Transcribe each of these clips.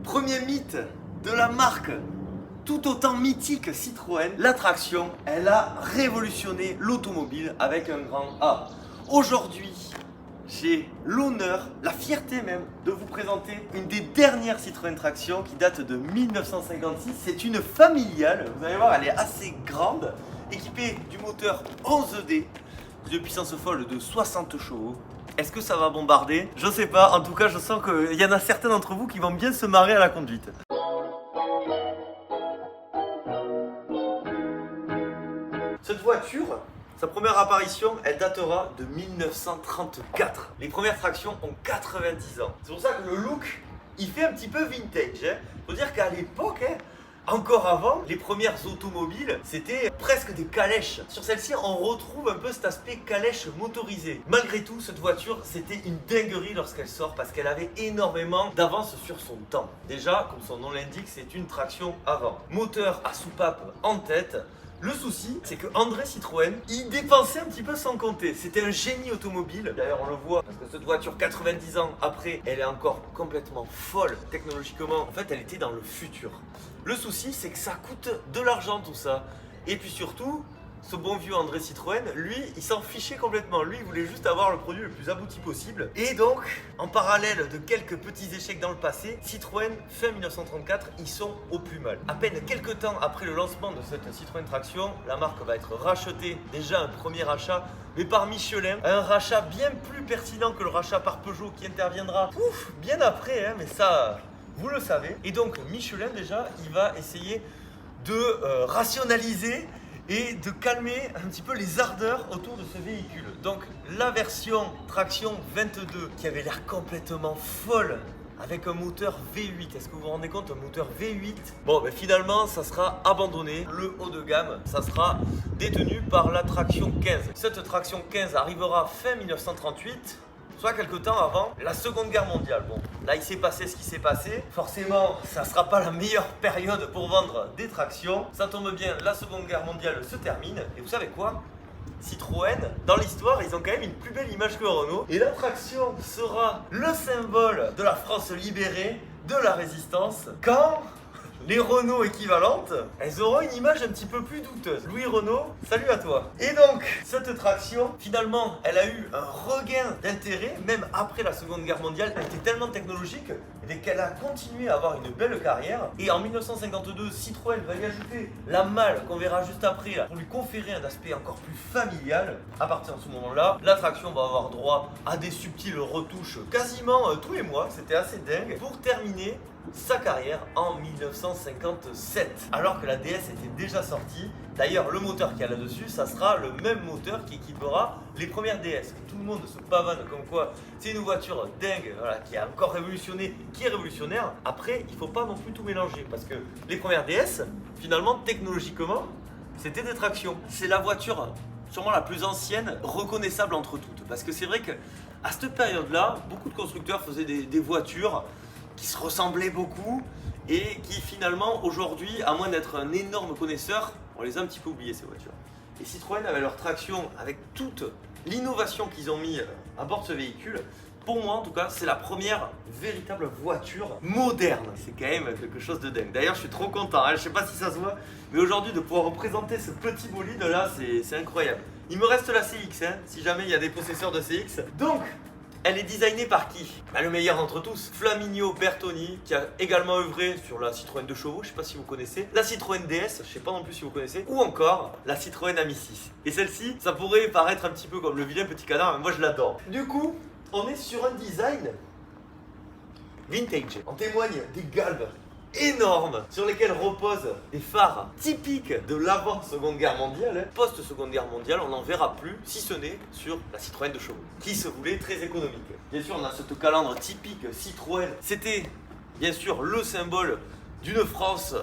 Premier mythe de la marque, tout autant mythique Citroën, la traction, elle a révolutionné l'automobile avec un grand A. Aujourd'hui, j'ai l'honneur, la fierté même, de vous présenter une des dernières Citroën Traction qui date de 1956. C'est une familiale, vous allez voir, elle est assez grande, équipée du moteur 11D, de puissance folle de 60 chevaux. Est-ce que ça va bombarder? Je sais pas, en tout cas je sens qu'il y en a certains d'entre vous qui vont bien se marrer à la conduite. Cette voiture, sa première apparition, elle datera de 1934. Les premières tractions ont 90 ans. C'est pour ça que le look, il fait un petit peu vintage. Faut dire qu'à l'époque, encore avant, les premières automobiles, c'était presque des calèches. Sur celle-ci, on retrouve un peu cet aspect calèche motorisé. Malgré tout, cette voiture, c'était une dinguerie lorsqu'elle sort parce qu'elle avait énormément d'avance sur son temps. Déjà, comme son nom l'indique, c'est une traction avant. Moteur à soupape en tête. Le souci, c'est que André Citroën, il dépensait un petit peu sans compter. C'était un génie automobile. D'ailleurs, on le voit, parce que cette voiture, 90 ans après, elle est encore complètement folle technologiquement. En fait, elle était dans le futur. Le souci, c'est que ça coûte de l'argent tout ça. Et puis surtout, ce bon vieux André Citroën, lui, il s'en fichait complètement. Lui, il voulait juste avoir le produit le plus abouti possible. Et donc, en parallèle de quelques petits échecs dans le passé, Citroën, fin 1934, ils sont au plus mal. À peine quelques temps après le lancement de cette Citroën Traction, la marque va être rachetée, déjà un premier rachat, mais par Michelin. Un rachat bien plus pertinent que le rachat par Peugeot qui interviendra bien après, mais ça, vous le savez. Et donc, Michelin, déjà, il va essayer de rationaliser et de calmer un petit peu les ardeurs autour de ce véhicule. Donc la version traction 22 qui avait l'air complètement folle avec un moteur V8, est-ce que vous vous rendez compte, un moteur V8? Bon, ben finalement, ça sera abandonné. Le haut de gamme, ça sera détenu par la traction 15. Cette traction 15 arrivera fin 1938. Soit quelques temps avant la Seconde Guerre mondiale. Bon, là il s'est passé ce qui s'est passé. Forcément, ça ne sera pas la meilleure période pour vendre des tractions. Ça tombe bien, la Seconde Guerre mondiale se termine. Et vous savez quoi? Citroën, dans l'histoire, ils ont quand même une plus belle image que Renault. Et la traction sera le symbole de la France libérée, de la résistance. Quand les Renault équivalentes, elles auront une image un petit peu plus douteuse. Louis Renault, salut à toi. Et donc, cette traction, finalement, elle a eu un regain d'intérêt, même après la Seconde Guerre mondiale. Elle était tellement technologique qu'elle a continué à avoir une belle carrière. Et en 1952, Citroën va y ajouter la malle qu'on verra juste après, là, pour lui conférer un aspect encore plus familial. À partir de ce moment-là, la traction va avoir droit à des subtiles retouches quasiment tous les mois. C'était assez dingue. Pour terminer sa carrière en 1957, alors que la DS était déjà sortie. D'ailleurs, le moteur qu'il y a là-dessus, ça sera le même moteur qui équipera les premières DS. Tout le monde se pavane comme quoi c'est une voiture dingue, voilà, qui a encore révolutionné, qui est révolutionnaire. Après, il ne faut pas non plus tout mélanger, parce que les premières DS, finalement, technologiquement, c'était des tractions. C'est la voiture sûrement la plus ancienne, reconnaissable entre toutes. Parce que c'est vrai qu'à cette période-là, beaucoup de constructeurs faisaient des voitures qui se ressemblaient beaucoup et qui finalement aujourd'hui, à moins d'être un énorme connaisseur, on les a un petit peu oubliés ces voitures. Et Citroën avait leur traction avec toute l'innovation qu'ils ont mis à bord de ce véhicule. Pour moi en tout cas, c'est la première véritable voiture moderne. C'est quand même quelque chose de dingue. D'ailleurs, je suis trop content, je sais pas si ça se voit, mais aujourd'hui de pouvoir représenter ce petit bolide là, c'est incroyable. Il me reste la CX, si jamais il y a des possesseurs de CX. Donc, elle est designée par qui? Le meilleur d'entre tous, Flaminio Bertoni, qui a également œuvré sur la Citroën 2 chevaux, je ne sais pas si vous connaissez, la Citroën DS, je ne sais pas non plus si vous connaissez, ou encore la Citroën Ami 6. Et celle-ci, ça pourrait paraître un petit peu comme le vilain petit canard, mais moi je l'adore. Du coup, on est sur un design vintage. En témoigne des galbes énormes sur lesquels reposent des phares typiques de l'avant-Seconde Guerre mondiale. Post-Seconde Guerre mondiale, on n'en verra plus, si ce n'est sur la Citroën 2 chevaux, qui se voulait très économique. Bien sûr, on a cette calandre typique Citroën. C'était bien sûr le symbole d'une France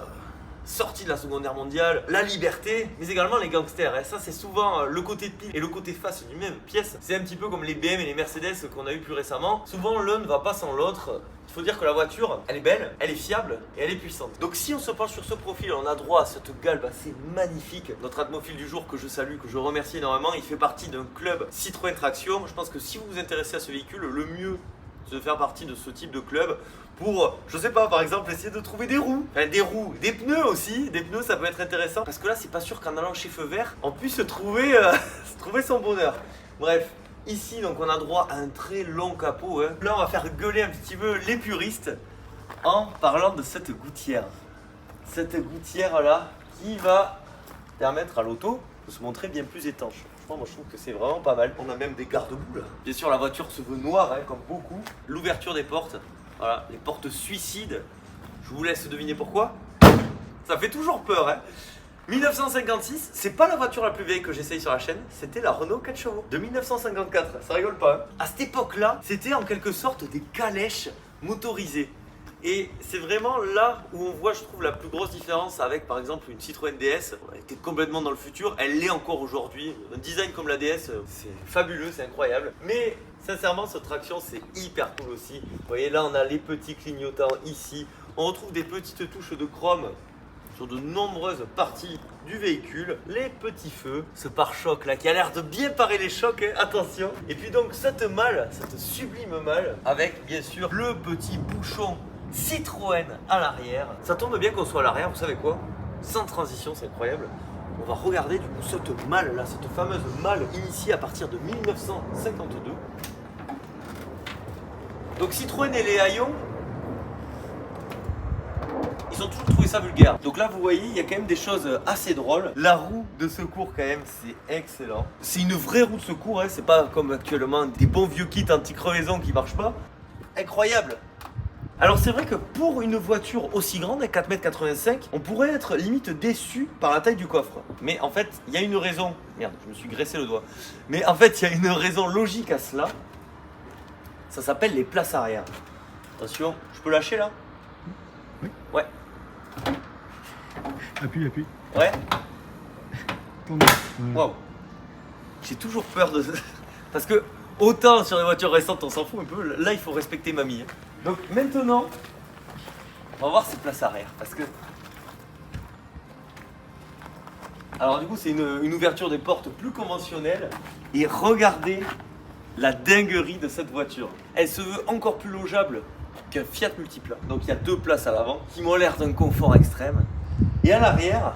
sortie de la Seconde Guerre mondiale, la liberté, mais également les gangsters. Et ça, c'est souvent le côté pile et le côté face d'une même pièce. C'est un petit peu comme les BM et les Mercedes qu'on a eu plus récemment. Souvent, l'un ne va pas sans l'autre. Il faut dire que la voiture, elle est belle, elle est fiable et elle est puissante. Donc si on se penche sur ce profil, on a droit à cette galbe assez magnifique. Notre atmophile du jour que je salue, que je remercie énormément, il fait partie d'un club Citroën Traction. Je pense que si vous vous intéressez à ce véhicule, le mieux de faire partie de ce type de club pour, je sais pas, par exemple, essayer de trouver des roues. Enfin, des roues, des pneus aussi. Des pneus, ça peut être intéressant. Parce que là, c'est pas sûr qu'en allant chez Feu Vert, on puisse se trouver son bonheur. Bref, ici, donc, on a droit à un très long capot. Hein. Là, on va faire gueuler un petit peu les puristes en parlant de cette gouttière. Cette gouttière-là qui va permettre à l'auto de se montrer bien plus étanche. Moi, je trouve que c'est vraiment pas mal. On a même des garde-boue là. Bien sûr, la voiture se veut noire, hein, comme beaucoup. L'ouverture des portes, voilà, les portes suicides. Je vous laisse deviner pourquoi. Ça fait toujours peur, hein. 1956, c'est pas la voiture la plus vieille que j'essaye sur la chaîne, c'était la Renault 4 chevaux de 1954. Ça rigole pas, hein. À cette époque-là, c'était en quelque sorte des calèches motorisées. Et c'est vraiment là où on voit, je trouve, la plus grosse différence avec, par exemple, une Citroën DS. Elle était complètement dans le futur, elle l'est encore aujourd'hui. Un design comme la DS, c'est fabuleux, c'est incroyable. Mais sincèrement, cette traction, c'est hyper cool aussi. Vous voyez, là, on a les petits clignotants ici. On retrouve des petites touches de chrome sur de nombreuses parties du véhicule, les petits feux, ce pare-choc là qui a l'air de bien parer les chocs, hein, attention. Et puis donc cette malle, cette sublime malle, avec bien sûr le petit bouchon Citroën à l'arrière. Ça tombe bien qu'on soit à l'arrière, vous savez quoi? Sans transition, c'est incroyable. On va regarder du coup cette malle là, cette fameuse malle initiée à partir de 1952. Donc Citroën et les haillons, ils ont toujours trouvé ça vulgaire. Donc là, vous voyez, il y a quand même des choses assez drôles. La roue de secours, quand même, c'est excellent. C'est une vraie roue de secours, hein. C'est pas comme actuellement des bons vieux kits anti-crevaison qui marchent pas. Incroyable. Alors c'est vrai que pour une voiture aussi grande, 4,85 m, on pourrait être limite déçu par la taille du coffre. Mais en fait, il y a une raison. Merde, je me suis graissé le doigt. Mais en fait, il y a une raison logique à cela. Ça s'appelle les places arrière. Attention, je peux lâcher là? Oui. Ouais. Appuie. Ouais. Tourne. Waouh. J'ai toujours peur de... Parce que autant sur les voitures récentes, on s'en fout un peu. Là, il faut respecter mamie. Donc maintenant, on va voir ces places arrière. Parce que... Alors du coup, c'est une ouverture des portes plus conventionnelle. Et regardez la dinguerie de cette voiture. Elle se veut encore plus logeable qu'un Fiat Multipla. Donc il y a 2 places à l'avant qui m'ont l'air d'un confort extrême. Et à l'arrière,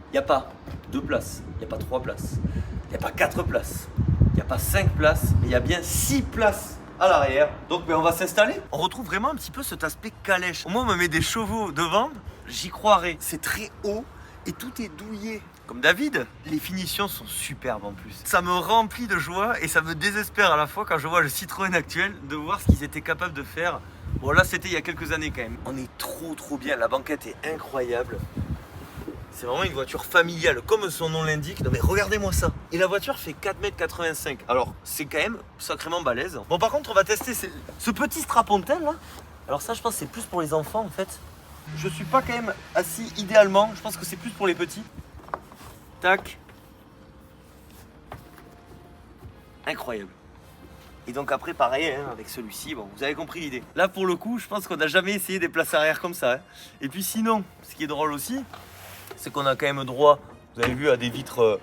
il n'y a pas 2 places, il n'y a pas 3 places, il n'y a pas 4 places, il n'y a pas 5 places, mais il y a bien 6 places à l'arrière. Donc on va s'installer. On retrouve vraiment un petit peu cet aspect calèche. Au moins on me met des chevaux devant, j'y croirais. C'est très haut et tout est douillé. Comme David, les finitions sont superbes en plus. Ça me remplit de joie et ça me désespère à la fois quand je vois le Citroën actuel de voir ce qu'ils étaient capables de faire. Bon là c'était il y a quelques années quand même. On est trop bien, la banquette est incroyable. C'est vraiment une voiture familiale comme son nom l'indique. Non mais regardez-moi ça. Et la voiture fait 4,85 m. Alors c'est quand même sacrément balèze. Bon par contre on va tester ce petit strapontin là. Alors ça je pense que c'est plus pour les enfants en fait. Je suis pas quand même assis idéalement. Je pense que c'est plus pour les petits. Tac. Incroyable. Et donc après pareil hein, avec celui-ci, bon vous avez compris l'idée. Là pour le coup je pense qu'on n'a jamais essayé des places arrière comme ça. Hein. Et puis sinon, ce qui est drôle aussi, c'est qu'on a quand même droit, vous avez vu, à des vitres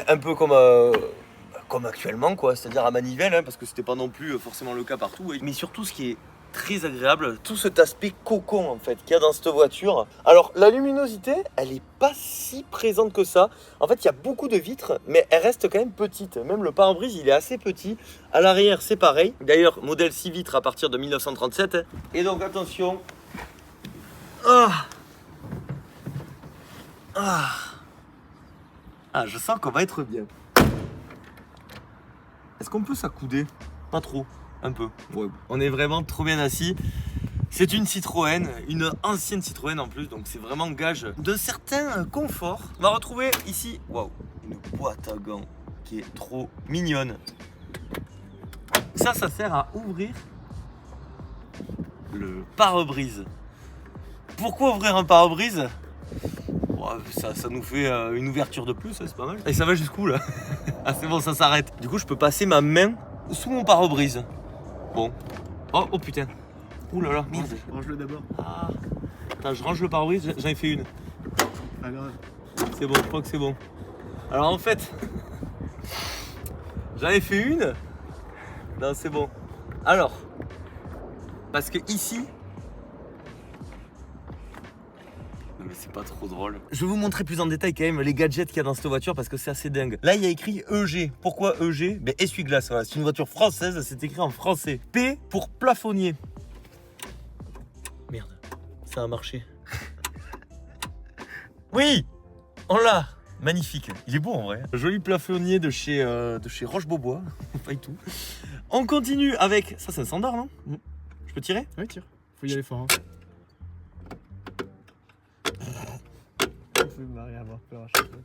un peu comme actuellement quoi, c'est-à-dire à manivelle, hein, parce que c'était pas non plus forcément le cas partout. Mais surtout ce qui est très agréable, tout cet aspect cocon en fait qu'il y a dans cette voiture. Alors la luminosité, elle est pas si présente que ça. En fait, il y a beaucoup de vitres, mais elles restent quand même petites. Même le pare-brise, il est assez petit. À l'arrière, c'est pareil. D'ailleurs, modèle 6 vitres à partir de 1937. Et donc attention. Je sens qu'on va être bien. Est-ce qu'on peut s'accouder? Pas trop. Un peu. Ouais. On est vraiment trop bien assis. C'est une Citroën, une ancienne Citroën en plus, donc c'est vraiment gage d'un certain confort. On va retrouver ici, waouh, une boîte à gants qui est trop mignonne. Ça sert à ouvrir le pare-brise. Pourquoi ouvrir un pare-brise? Ça nous fait une ouverture de plus, c'est pas mal. Et ça va jusqu'où là? Ah c'est bon, ça s'arrête. Du coup, je peux passer ma main sous mon pare-brise. Bon. Oh putain. Ouh là là, merde. Range-le d'abord. Ah. Attends, je range le pare-brise, j'en ai fait une. Pas grave. C'est bon, je crois que c'est bon. Alors en fait, j'en ai fait une. Non, c'est bon. Alors, Parce que ici... Non mais c'est pas trop drôle. Je vais vous montrer plus en détail quand même les gadgets qu'il y a dans cette voiture parce que c'est assez dingue. Là il y a écrit EG. Pourquoi EG? Ben essuie-glace, voilà. C'est une voiture française, c'est écrit en français. P pour plafonnier. Merde, ça a marché. Oui, on l'a. Magnifique. Il est beau en vrai. Joli plafonnier de chez Roche-Beaubois. Pas du tout. On continue avec... Ça c'est un standard non? Je peux tirer? Oui, tire. Faut y aller fort. Hein. Faut marrer, avoir peur à chaque fois.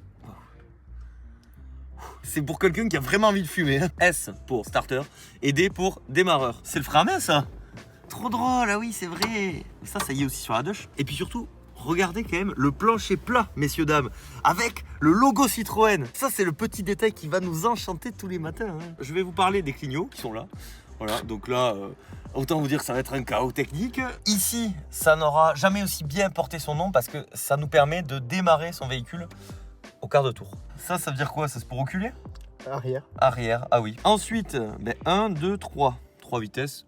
C'est pour quelqu'un qui a vraiment envie de fumer. S pour starter et D pour démarreur. C'est le frein à main ça. Trop drôle, ah oui c'est vrai. Ça y est aussi sur la douche. Et puis surtout, regardez quand même le plancher plat, messieurs dames, avec le logo Citroën. Ça c'est le petit détail qui va nous enchanter tous les matins. Hein. Je vais vous parler des clignots qui sont là. Voilà, donc là, autant vous dire que ça va être un chaos technique. Ici, ça n'aura jamais aussi bien porté son nom parce que ça nous permet de démarrer son véhicule au quart de tour. Ça veut dire quoi? Ça c'est pour reculer? Arrière. Arrière, ah oui. Ensuite, 1, 2, 3. 3 vitesses.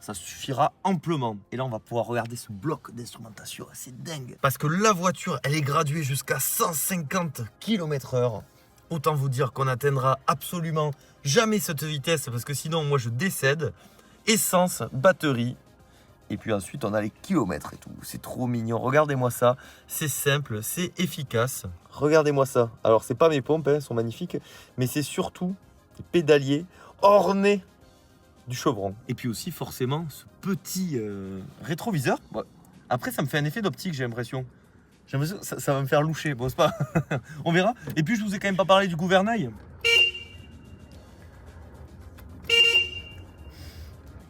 Ça suffira amplement. Et là, on va pouvoir regarder ce bloc d'instrumentation assez dingue. Parce que la voiture, elle est graduée jusqu'à 150 km/h. Autant vous dire qu'on n'atteindra absolument jamais cette vitesse parce que sinon, moi, je décède. Essence, batterie. Et puis ensuite, on a les kilomètres et tout. C'est trop mignon. Regardez-moi ça. C'est simple, c'est efficace. Regardez-moi ça. Alors, c'est pas mes pompes, elles sont magnifiques. Mais c'est surtout des pédaliers ornés du chevron. Et puis aussi, forcément, ce petit rétroviseur. Bon, après, ça me fait un effet d'optique, j'ai l'impression. J'ai l'impression que ça va me faire loucher. Bon, c'est pas... On verra. Et puis, je vous ai quand même pas parlé du gouvernail.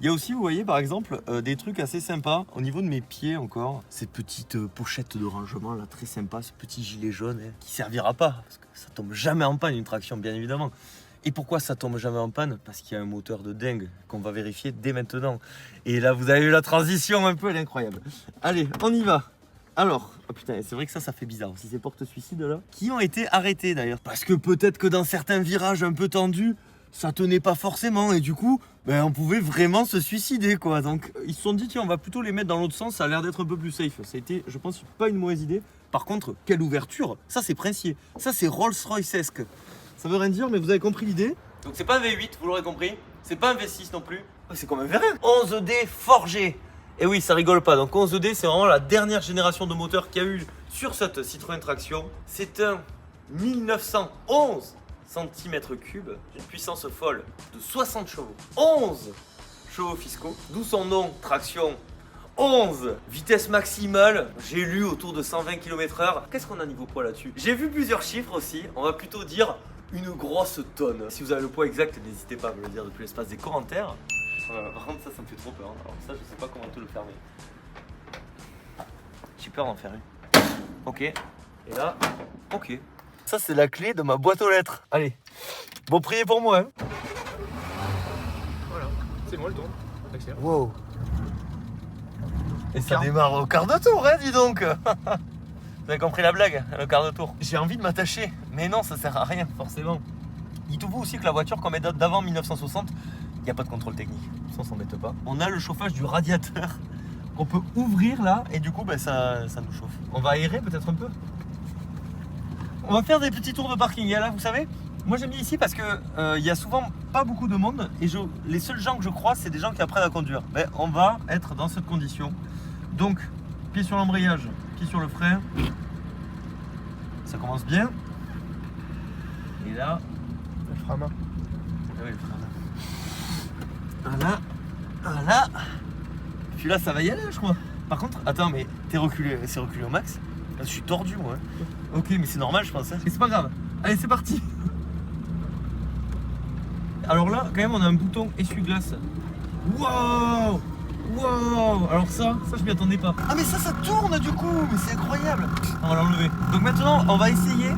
Il y a aussi, vous voyez, par exemple, des trucs assez sympas au niveau de mes pieds encore. Cette petite pochette de rangement, là, très sympa. Ce petit gilet jaune, hein, qui servira pas. Parce que ça tombe jamais en panne, une traction, bien évidemment. Et pourquoi ça tombe jamais en panne? Parce qu'il y a un moteur de dingue qu'on va vérifier dès maintenant. Et là, vous avez eu la transition un peu, elle est incroyable. Allez, on y va. Alors, oh putain, c'est vrai que ça fait bizarre aussi, ces portes-suicides là. Qui ont été arrêtés d'ailleurs. Parce que peut-être que dans certains virages un peu tendus, ça tenait pas forcément. Et du coup, on pouvait vraiment se suicider quoi. Donc, ils se sont dit, tiens, on va plutôt les mettre dans l'autre sens, ça a l'air d'être un peu plus safe. Ça a été, je pense, pas une mauvaise idée. Par contre, quelle ouverture. Ça, c'est princier. Ça, c'est Rolls-Royce-esque. Ça veut rien dire, mais vous avez compris l'idée. Donc c'est pas un V8, vous l'aurez compris. C'est pas un V6 non plus. C'est comme un V1. 11D forgé. Et oui, ça rigole pas. Donc 11D, c'est vraiment la dernière génération de moteur qu'il y a eu sur cette Citroën Traction. C'est un 1911 cm3, une puissance folle de 60 chevaux. 11 chevaux fiscaux, d'où son nom, Traction 11. Vitesse maximale, j'ai lu autour de 120 km/h. Qu'est-ce qu'on a niveau poids là-dessus? J'ai vu plusieurs chiffres aussi. On va plutôt dire une grosse tonne. Si vous avez le poids exact, n'hésitez pas à me le dire depuis l'espace des commentaires. Par contre, ça me fait trop peur. Alors ça, je sais pas comment te le fermer. J'ai peur d'en faire une. Ok. Et là, ok. Ça, c'est la clé de ma boîte aux lettres. Allez. Bon, priez pour moi. Hein. Voilà. C'est bon, le tourne. Accélère. Wow. Et ça démarre au quart de tour, hein, dis donc. Vous avez compris la blague, le quart de tour. J'ai envie de m'attacher, mais non, ça sert à rien, forcément. Dites-vous aussi que la voiture, comme elle date d'avant 1960, il n'y a pas de contrôle technique. Ça, on s'embête pas. On a le chauffage du radiateur qu'on peut ouvrir là, et du coup, ça nous chauffe. On va aérer peut-être un peu. On va faire des petits tours de parking. Et là, vous savez, moi j'aime bien ici parce que il y a souvent pas beaucoup de monde, et les seuls gens que je croise, c'est des gens qui apprennent à conduire. Mais on va être dans cette condition. Donc, pied sur l'embrayage, pied sur le frein. Ça commence bien. Et là, le frein à main. Ah oui, le frein à main. Voilà, voilà. Puis là, ça va y aller, je crois. Par contre, attends, mais t'es reculé, c'est reculé au max. Là, je suis tordu, moi. Ok, mais c'est normal, je pense. Hein. Mais c'est pas grave. Allez, c'est parti. Alors là, quand même, on a un bouton essuie-glace. Waouh! Wow! Alors ça je m'y attendais pas. Ah mais ça tourne du coup, mais c'est incroyable. On va l'enlever. Donc maintenant on va essayer,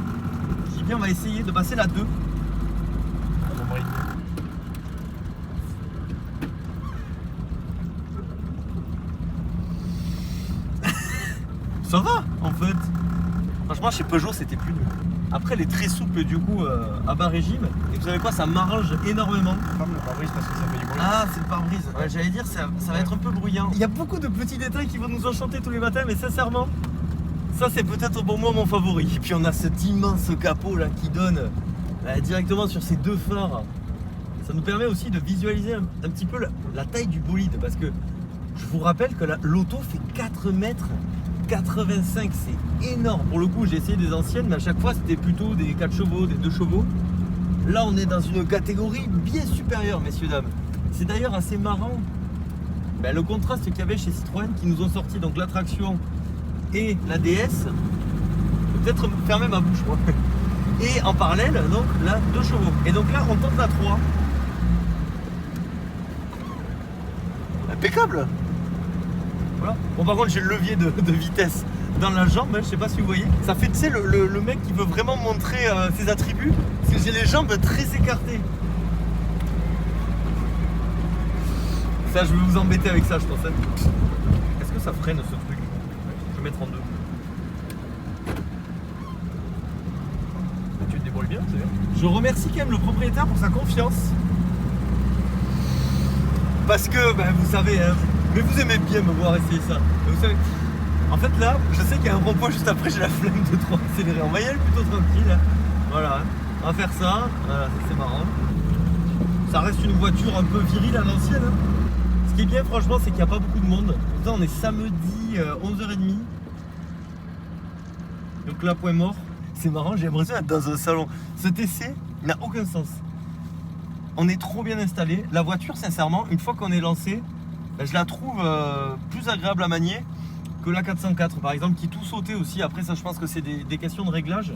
je dis bien on va essayer de passer la 2. Ça va en fait. Franchement chez Peugeot c'était plus nul. Après, elle est très souple du coup à bas régime. Et vous savez quoi, ça m'arrange énormément. Ferme le pare-brise parce que ça fait du bruit. Ah, c'est le pare-brise. Ouais, j'allais dire, ça va être un peu bruyant. Il y a beaucoup de petits détails qui vont nous enchanter tous les matins, mais sincèrement, ça c'est peut-être pour moi mon favori. Et puis on a cet immense capot là qui donne directement sur ces deux phares. Ça nous permet aussi de visualiser un petit peu la taille du bolide, parce que je vous rappelle que l'auto fait 4 mètres 85, c'est énorme. Pour le coup, j'ai essayé des anciennes, mais à chaque fois c'était plutôt des 4 chevaux, des 2 chevaux. Là, on est dans une catégorie bien supérieure, messieurs, dames. C'est d'ailleurs assez marrant le contraste qu'il y avait chez Citroën, qui nous ont sorti donc la traction et la DS. Peut-être fermer ma bouche, moi. Et en parallèle, donc là, 2 chevaux. Et donc là, on tente la 3. Impeccable. Voilà. Bon, par contre, j'ai le levier de vitesse dans la jambe, je sais pas si vous voyez. Ça fait, tu sais, le mec qui veut vraiment montrer ses attributs, parce que j'ai les jambes très écartées. Ça, je vais vous embêter avec ça, je pense. Est-ce que ça freine ce truc? Je vais mettre en 2. Tu te débrouilles bien, c'est bien. Je remercie quand même le propriétaire pour sa confiance. Parce que, vous savez, hein, mais vous aimez bien me voir essayer ça. Vous savez, en fait là, je sais qu'il y a un rond-point juste après, j'ai la flemme de trop accélérer. On va y aller plutôt tranquille. Hein. Voilà, hein. On va faire ça. Voilà, c'est marrant. Ça reste une voiture un peu virile à l'ancienne. Hein. Ce qui est bien franchement, c'est qu'il n'y a pas beaucoup de monde. Pourtant, on est samedi 11h30. Donc là, point mort. C'est marrant, j'ai l'impression d'être dans un salon. Cet essai n'a aucun sens. On est trop bien installé. La voiture, sincèrement, une fois qu'on est lancé, je la trouve plus agréable à manier que la 404 par exemple, qui tout sautait aussi. Après ça, je pense que c'est des questions de réglage.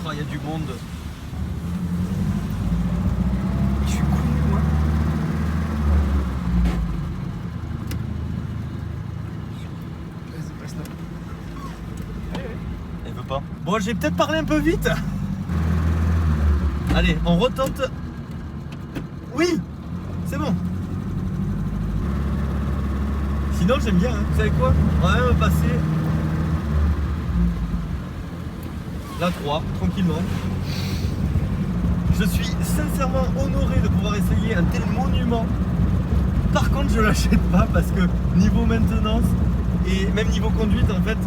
Oh, il y a du monde. Je suis cool, moi. Vas-y, passe là. Elle veut pas. Bon, j'ai peut-être parlé un peu vite. Allez, on retente. Oui, c'est bon. Sinon, j'aime bien. Hein. Vous savez quoi? On va même passer la 3, tranquillement. Je suis sincèrement honoré de pouvoir essayer un tel monument. Par contre, je l'achète pas parce que niveau maintenance et même niveau conduite, en fait,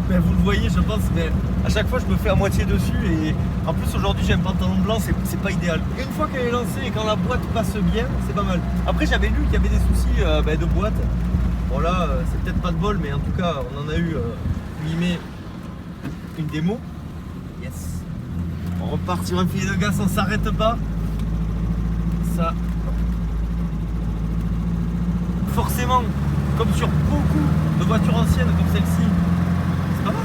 vous le voyez, je pense, mais à chaque fois je me fais à moitié dessus et en plus aujourd'hui j'ai un pantalon blanc, c'est pas idéal. Une fois qu'elle est lancée et quand la boîte passe bien, c'est pas mal. Après j'avais lu qu'il y avait des soucis de boîte. Bon là, c'est peut-être pas de bol, mais en tout cas on en a eu une démo. Yes. On repart sur un filet de gaz, on s'arrête pas. Ça. Forcément, comme sur beaucoup de voitures anciennes comme celle-ci, c'est pas mal.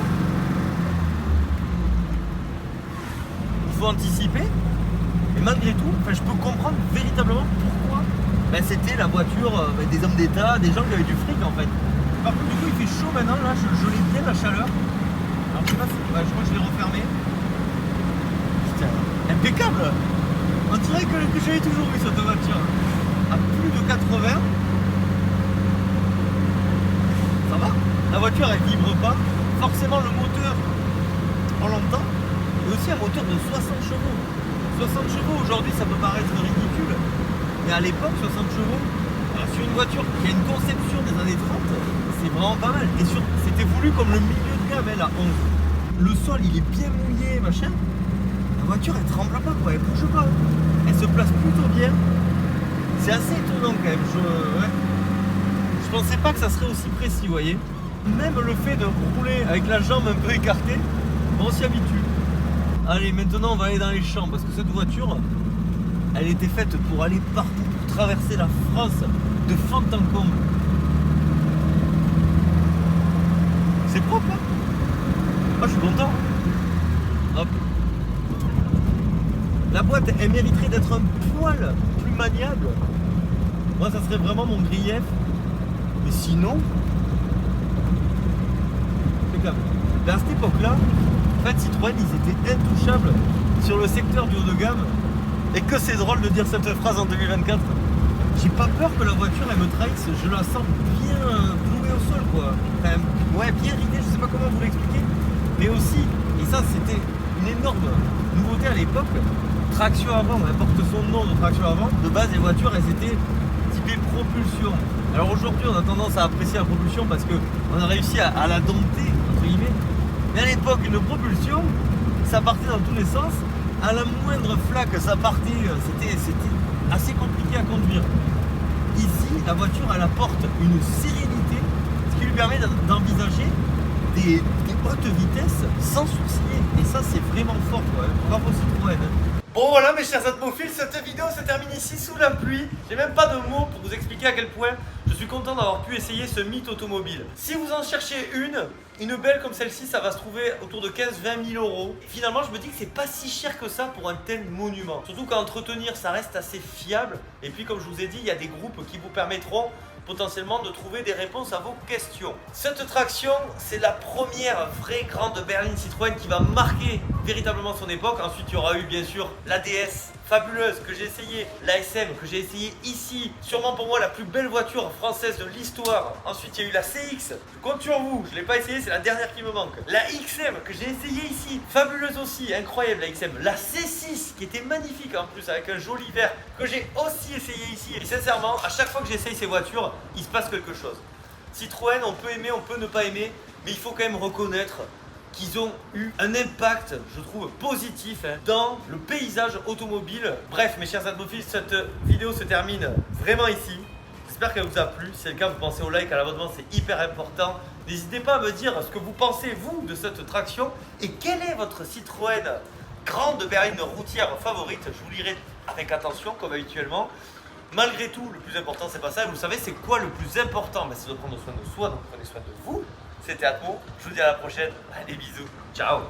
Il faut anticiper, et malgré tout, je peux comprendre véritablement pourquoi c'était la voiture des hommes d'État, des gens qui avaient du fric en fait. Par contre, du coup, il fait chaud maintenant, là, je l'ai bien la chaleur. Alors, je sais pas si, je crois que je l'ai refermé. Putain, impeccable! On dirait que j'avais toujours vu cette voiture. À plus de 80. Ça va? La voiture elle vibre pas. Forcément le moteur, on l'entend. Et aussi un moteur de 60 chevaux. 60 chevaux aujourd'hui ça peut paraître ridicule. Mais à l'époque 60 chevaux, sur une voiture qui a une conception des années 30, c'est vraiment pas mal. Et c'était voulu comme le milieu de gamme, la 11. Le sol il est bien mouillé, machin. La voiture elle tremble pas quoi, elle bouge pas. Elle se place plutôt bien. C'est assez étonnant quand même. Je pensais pas que ça serait aussi précis, vous voyez. Même le fait de rouler avec la jambe un peu écartée, on s'y habitue. Allez, maintenant on va aller dans les champs parce que cette voiture, elle était faite pour aller partout, pour traverser la France de fond en comble. C'est propre, hein? Moi je suis content. Hop. La boîte, elle mériterait d'être un poil plus maniable. Moi, ça serait vraiment mon grief. Mais sinon, c'est comme. À cette époque-là, en fait, Citroën, ils étaient intouchables sur le secteur du haut de gamme. Et que c'est drôle de dire cette phrase en 2024. j'ai pas peur que la voiture elle me trahisse, je la sens bien clouée au sol quoi. Enfin, ouais, bien ridée, je sais pas comment vous l'expliquer. Mais aussi, et ça c'était une énorme nouveauté à l'époque, traction avant, elle porte son nom de traction avant. De base les voitures elles étaient typées propulsion. Alors aujourd'hui on a tendance à apprécier la propulsion parce qu'on a réussi à la dompter entre guillemets. Mais à l'époque une propulsion, ça partait dans tous les sens. À la moindre flaque ça partait, c'était assez compliqué à conduire. Ici la voiture elle apporte une sérénité, ce qui lui permet d'envisager des hautes vitesses sans sourciller. Et ça c'est vraiment fort quoi. Bravo Citroën. Bon voilà mes chers atmophiles, cette vidéo se termine ici sous la pluie. J'ai même pas de mots pour vous expliquer à quel point je suis content d'avoir pu essayer ce mythe automobile. Si vous en cherchez une belle comme celle-ci, ça va se trouver autour de 15-20 000 euros. Finalement je me dis que c'est pas si cher que ça pour un tel monument. Surtout qu'à entretenir ça reste assez fiable. Et puis comme je vous ai dit, il y a des groupes qui vous permettront potentiellement de trouver des réponses à vos questions. Cette traction, c'est la première vraie grande berline Citroën qui va marquer véritablement son époque. Ensuite, il y aura eu bien sûr la DS fabuleuse que j'ai essayé, la SM que j'ai essayé ici, sûrement pour moi la plus belle voiture française de l'histoire. Ensuite, il y a eu la CX, je compte sur vous, je ne l'ai pas essayé, c'est la dernière qui me manque. La XM que j'ai essayé ici, fabuleuse aussi, incroyable la XM. La C6 qui était magnifique en plus avec un joli vert que j'ai aussi essayé ici. Et sincèrement, à chaque fois que j'essaye ces voitures, il se passe quelque chose. Citroën, on peut aimer, on peut ne pas aimer, mais il faut quand même reconnaître qu'ils ont eu un impact, je trouve, positif dans le paysage automobile. Bref, mes chers atmophiles, cette vidéo se termine vraiment ici. J'espère qu'elle vous a plu. Si c'est le cas, vous pensez au like, à l'abonnement, c'est hyper important. N'hésitez pas à me dire ce que vous pensez, vous, de cette traction. Et quelle est votre Citroën grande berline routière favorite? Je vous lirai avec attention, comme habituellement. Malgré tout, le plus important, c'est pas ça. Vous savez, c'est quoi le plus important? C'est de prendre soin de soi, donc prenez soin de vous. C'était Atmo, je vous dis à la prochaine. Allez, bisous, ciao.